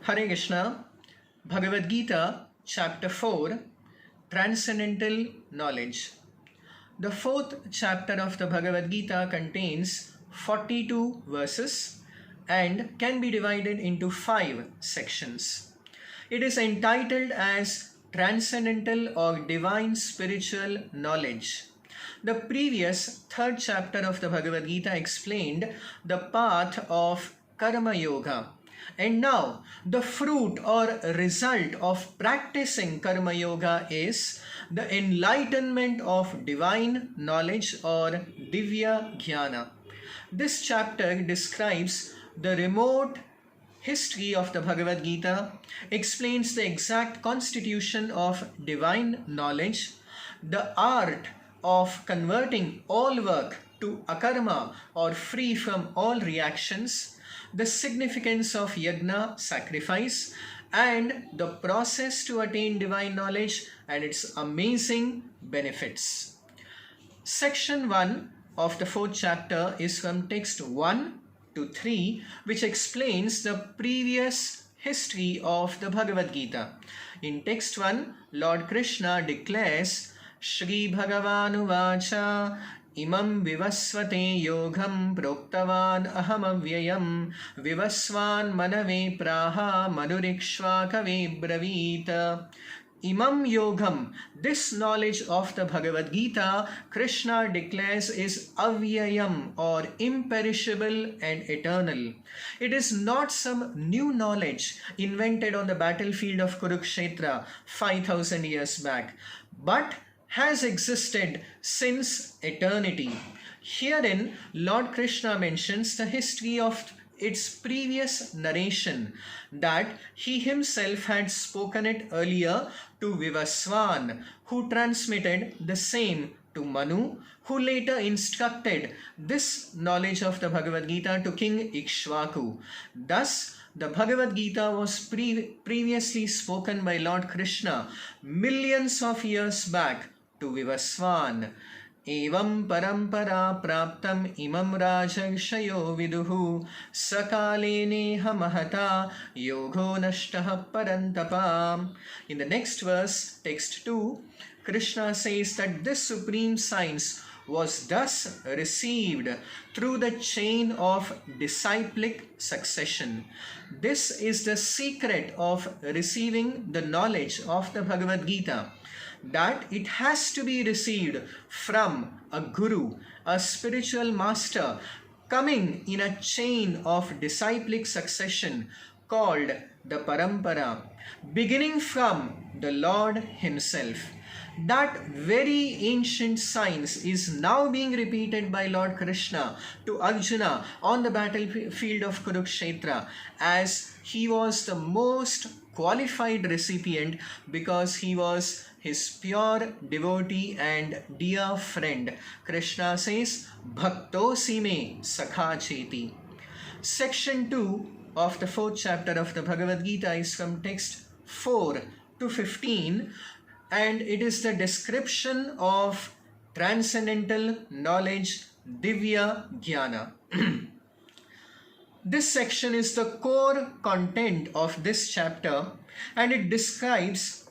Hare Krishna, Bhagavad Gita, Chapter 4, Transcendental Knowledge. The fourth chapter of the Bhagavad Gita contains 42 verses and can be divided into 5 sections. It is entitled as Transcendental or Divine Spiritual Knowledge. The previous third chapter of the Bhagavad Gita explained the path of Karma Yoga. And now, the fruit or result of practicing Karma Yoga is the enlightenment of divine knowledge or Divya Jnana. This chapter describes the remote history of the Bhagavad Gita, explains the exact constitution of divine knowledge, the art of converting all work to akarma or free from all reactions, the significance of yajna, sacrifice, and the process to attain divine knowledge and its amazing benefits. Section 1 of the fourth chapter is from text 1 to 3, which explains the previous history of the Bhagavad Gita. In text 1, Lord Krishna declares, Shri Bhagavan Uvacha Imam vivasvate yogam proktavan ahamavyayam vivasvan manave praha manurikshvakave bravita. Imam Yogam, this knowledge of the Bhagavad Gita, Krishna declares is avyayam or imperishable and eternal. It is not some new knowledge invented on the battlefield of Kurukshetra 5000 years back, but has existed since eternity. Herein, Lord Krishna mentions the history of its previous narration, that he himself had spoken it earlier to Vivasvan, who transmitted the same to Manu, who later instructed this knowledge of the Bhagavad Gita to King Ikshvaku. Thus, the Bhagavad Gita was previously spoken by Lord Krishna millions of years back to Vivasvan. Evam parampara praptam imam rajarshayo viduhu sakale neha mahata yogo nashtaha parantapa. In the next verse, text 2, Krishna says that this supreme science was thus received through the chain of disciplic succession. This is the secret of receiving the knowledge of the Bhagavad Gita, that it has to be received from a guru, a spiritual master, coming in a chain of disciplic succession called the parampara, beginning from the Lord himself. That very ancient science is now being repeated by Lord Krishna to Arjuna on the battlefield of Kurukshetra, as he was the most qualified recipient because he was his pure devotee and dear friend. Krishna says, Bhaktosi me sakha cheti. Section 2 of the fourth chapter of the Bhagavad Gita is from text 4 to 15, and it is the description of transcendental knowledge, Divya Jnana. This section is the core content of this chapter, and it describes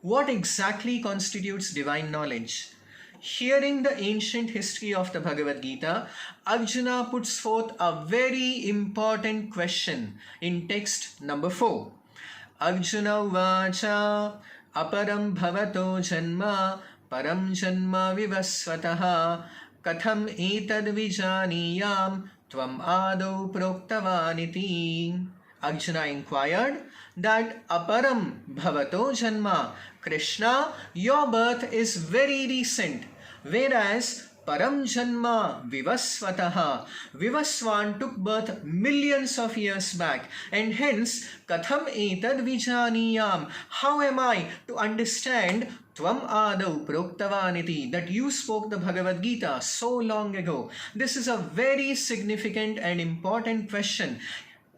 what exactly constitutes divine knowledge. Hearing the ancient history of the Bhagavad Gita, Arjuna puts forth a very important question in text number 4. Arjuna Uvacha Aparam Bhavato Janma Param Janma Vivasvataha Katham Etad Vijaniyam Tvam Adau Proktavaniti. Arjuna inquired that Aparam Bhavato Janma, Krishna, your birth is very recent, whereas Param Janma Vivasvataha, Vivasvan took birth millions of years back, and hence Katham Etad Vijaniyam, how am I to understand Tvam Adau Proktavaniti, that you spoke the Bhagavad Gita so long ago? This is a very significant and important question.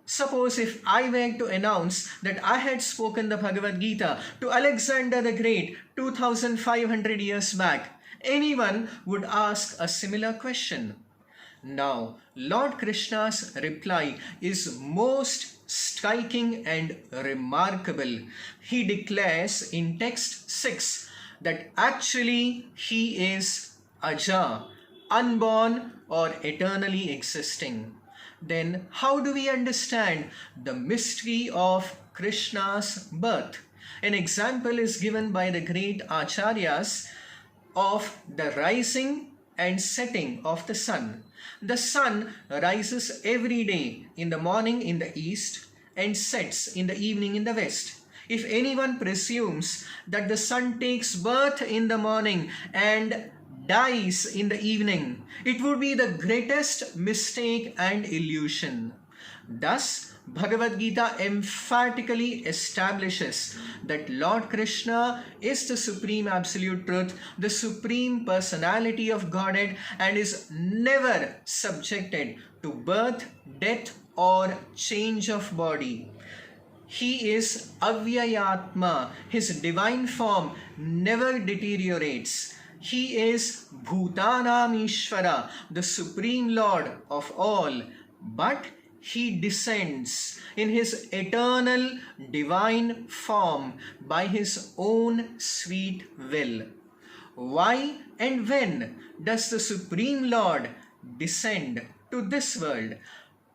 Suppose if I were to announce that I had spoken the Bhagavad Gita to Alexander the Great 2500 years back, anyone would ask a similar question. Now, Lord Krishna's reply is most striking and remarkable. He declares in text 6 that actually he is Aja, unborn or eternally existing. Then, how do we understand the mystery of Krishna's birth? An example is given by the great Acharyas of the rising and setting of the sun. The sun rises every day in the morning in the east and sets in the evening in the west. If anyone presumes that the sun takes birth in the morning and dies in the evening, it would be the greatest mistake and illusion. Thus, Bhagavad Gita emphatically establishes that Lord Krishna is the Supreme Absolute Truth, the Supreme Personality of Godhead, and is never subjected to birth, death, or change of body. He is Avyayatma. His divine form never deteriorates. He is Bhutanam Ishvara, the Supreme Lord of all. But he descends in his eternal divine form by his own sweet will. Why and when does the Supreme Lord descend to this world?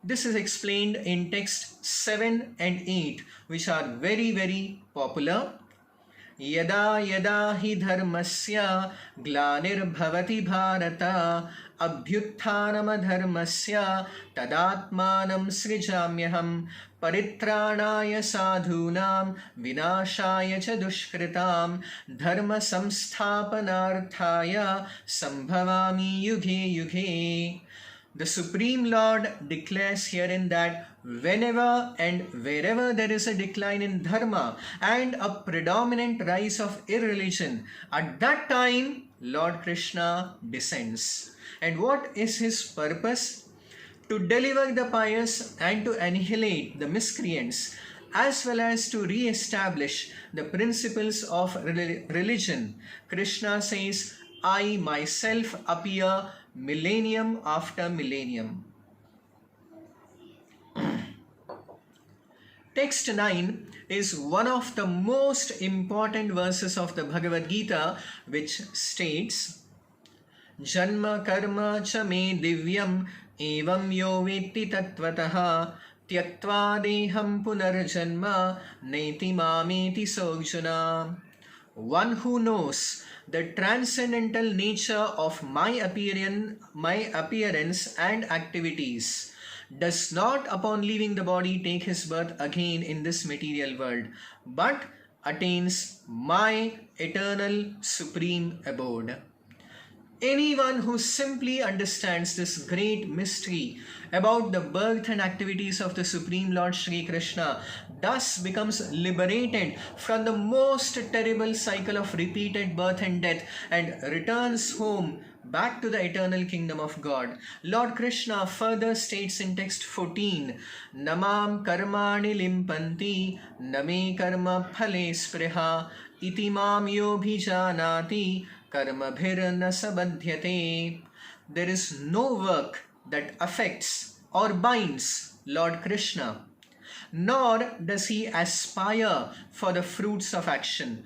This is explained in text 7 and 8, which are very popular. यदा यदा हि धर्मस्य ग्लानिर्भवति भारत अभ्युत्थानमधर्मस्य तदात्मानं सृजाम्यहं परित्राणाय साधूनां विनाशाय च दुष्कृतां धर्म संस्थापनार्थाय संभवामि युगे युगे. The Supreme Lord declares herein that whenever and wherever there is a decline in dharma and a predominant rise of irreligion, at that time Lord Krishna descends. And what is his purpose? To deliver the pious and to annihilate the miscreants, as well as to re-establish the principles of religion. Krishna says, I myself appear millennium after millennium. Text 9 is one of the most important verses of the Bhagavad Gita, which states, Janma karma cha me divyam evam yo vetti tattvataha tyaktva deham punarjanma neti mameti sojana. One who knows the transcendental nature of my appearance and activities does not upon leaving the body take his birth again in this material world, but attains my eternal supreme abode. Anyone who simply understands this great mystery about the birth and activities of the Supreme Lord Shri Krishna thus becomes liberated from the most terrible cycle of repeated birth and death and returns home back to the eternal kingdom of God. Lord Krishna further states in text 14, Namam karmani limpanti name karma phale spriha iti mam yobhijanati karmabhirna sabadhyate. There is no work that affects or binds Lord Krishna, nor does he aspire for the fruits of action.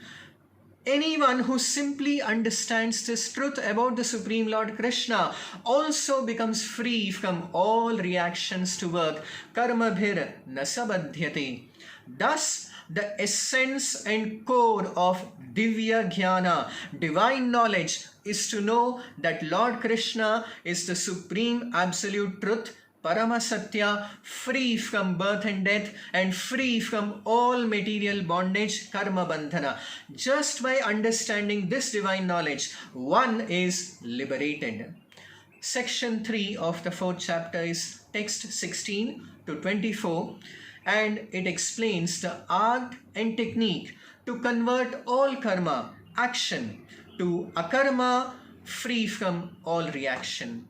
Anyone who simply understands this truth about the Supreme Lord Krishna also becomes free from all reactions to work. Karmabhir nasabadhyate. Thus, the essence and core of Divya Jnana, divine knowledge, is to know that Lord Krishna is the Supreme Absolute Truth, Paramasatya, free from birth and death and free from all material bondage, karma bandhana. Just by understanding this divine knowledge, one is liberated. Section 3 of the 4th chapter is text 16 to 24, and it explains the art and technique to convert all karma, action, to akarma, free from all reaction.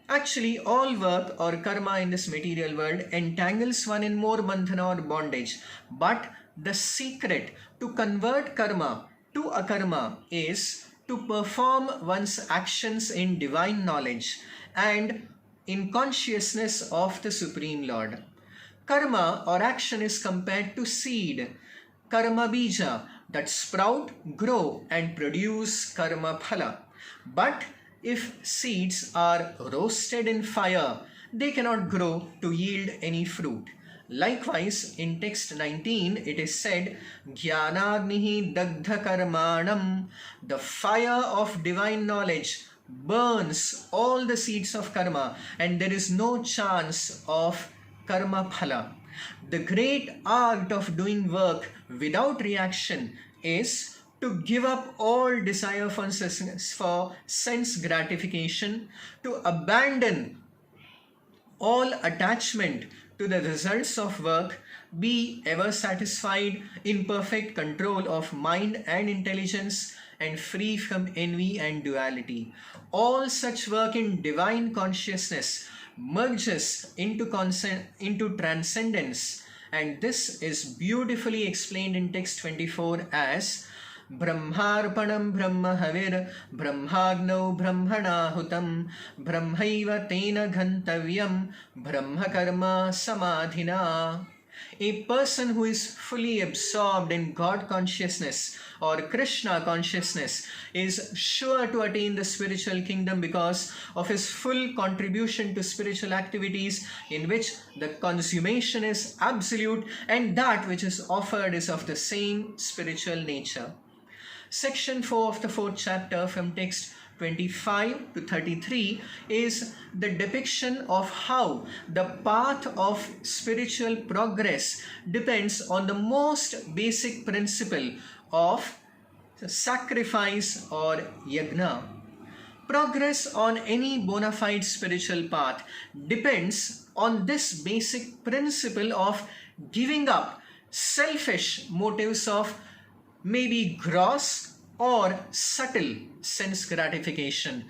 Actually, all work or karma in this material world entangles one in more bandhana or bondage. But the secret to convert karma to akarma is to perform one's actions in divine knowledge and in consciousness of the Supreme Lord. Karma or action is compared to seed, karma bija, that sprout, grow and produce karma phala. But if seeds are roasted in fire, they cannot grow to yield any fruit. Likewise, in text 19, it is said, Jnanagnihi dagdha karmanam, the fire of divine knowledge burns all the seeds of karma, and there is no chance of karma phala. The great art of doing work without reaction is to give up all desire for sense gratification, to abandon all attachment to the results of work, be ever satisfied, in perfect control of mind and intelligence, and free from envy and duality. All such work in divine consciousness merges into transcendence, and this is beautifully explained in text 24 as Brahmarpanam Brahma Havir Brahmagno Brahmanahutam Brahmaiva Tena Ghantavyam Brahma Karma Samadhina. A person who is fully absorbed in God consciousness or Krishna consciousness is sure to attain the spiritual kingdom because of his full contribution to spiritual activities, in which the consummation is absolute and that which is offered is of the same spiritual nature. Section 4 of the 4th chapter, from text 25 to 33, is the depiction of how the path of spiritual progress depends on the most basic principle of sacrifice or yajna. Progress on any bona fide spiritual path depends on this basic principle of giving up selfish motives of maybe gross or subtle sense gratification,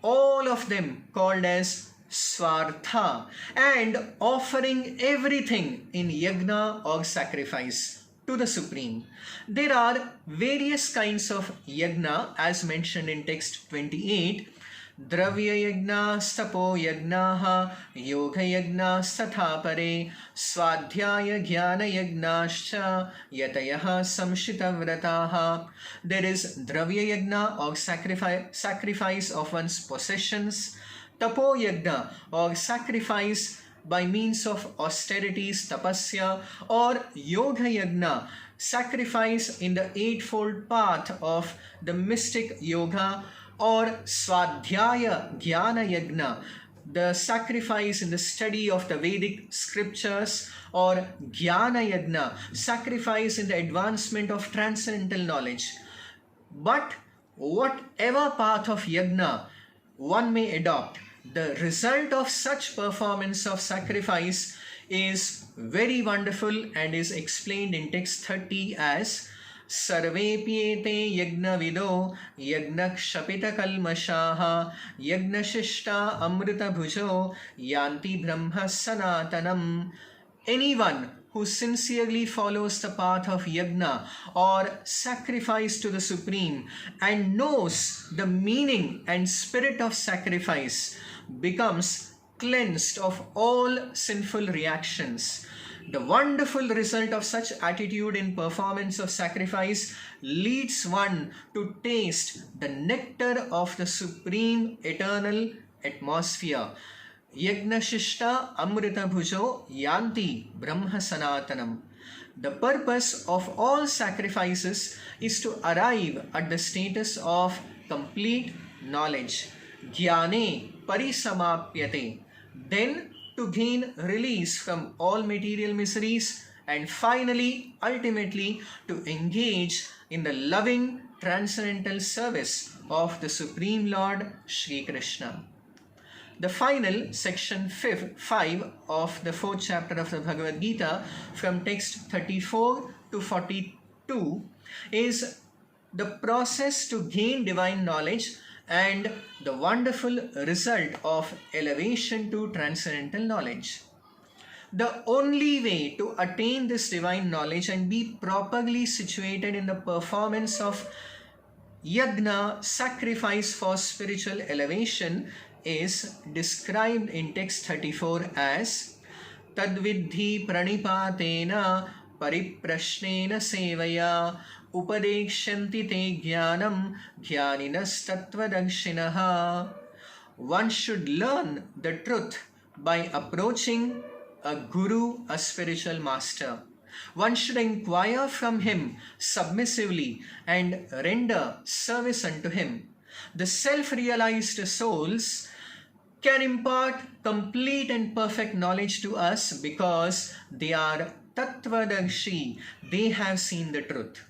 all of them called as swartha, and offering everything in yajna or sacrifice to the Supreme. There are various kinds of yajna as mentioned in text 28. Dravya yajna, stapo yajnaha, yoga yajna, statha pare, swadhyaya jnana yajnascha, yatayaha samshita vrataha. There is dravya yajna or sacrifice of one's possessions, tapo yajna or sacrifice by means of austerities, tapasya, or yoga yajna, sacrifice in the eightfold path of the mystic yoga, or swadhyaya jnana yajna, the sacrifice in the study of the Vedic scriptures, or jnana yajna, sacrifice in the advancement of transcendental knowledge. But whatever path of yajna one may adopt, the result of such performance of sacrifice is very wonderful and is explained in text 30 as Sarvepyete yagnavido yagnakshapita kalmashaha yagnashishta amrita bhujo yanti brahma sanatanam. Anyone who sincerely follows the path of yajna or sacrifice to the Supreme and knows the meaning and spirit of sacrifice becomes cleansed of all sinful reactions. The wonderful result of such attitude in performance of sacrifice leads one to taste the nectar of the supreme eternal atmosphere. Yagnashishta amrita bhujo yanti brahma sanatanam. The purpose of all sacrifices is to arrive at the status of complete knowledge. Jnane parisamapyate. Then to gain release from all material miseries, and finally, ultimately, to engage in the loving transcendental service of the Supreme Lord Shri Krishna. The final section 5 of the 4th chapter of the Bhagavad Gita, from text 34 to 42, is the process to gain divine knowledge and the wonderful result of elevation to transcendental knowledge. The only way to attain this divine knowledge and be properly situated in the performance of yajna, sacrifice for spiritual elevation, is described in text 34 as Tadvidhi pranipatena pariprashnena sevaya upadekshyanti te jnanam jnaninastattvadakshinaha. One should learn the truth by approaching a guru, a spiritual master. One should inquire from him submissively and render service unto him. The self-realized souls can impart complete and perfect knowledge to us because they are Tattvadarshi, they have seen the truth.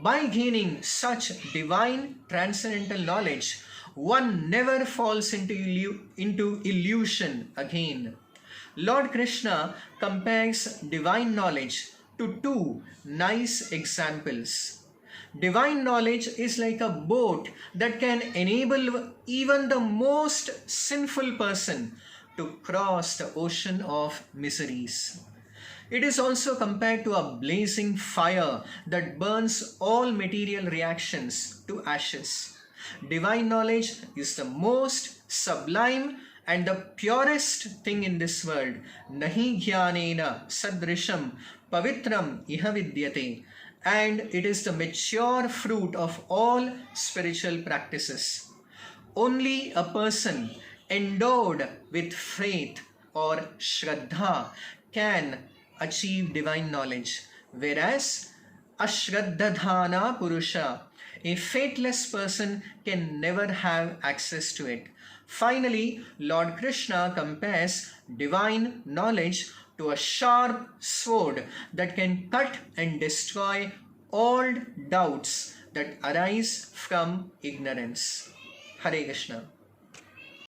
By gaining such divine transcendental knowledge, one never falls into illusion again. Lord Krishna compares divine knowledge to two nice examples. Divine knowledge is like a boat that can enable even the most sinful person to cross the ocean of miseries. It is also compared to a blazing fire that burns all material reactions to ashes. Divine knowledge is the most sublime and the purest thing in this world. Nahi jnanena sadrisham pavitram iha vidyate. And it is the mature fruit of all spiritual practices. Only a person endowed with faith or shraddha can achieve divine knowledge, whereas ashraddhadhana purusha, a faithless person, can never have access to it. Finally, Lord Krishna compares divine knowledge to a sharp sword that can cut and destroy all doubts that arise from ignorance. Hare Krishna.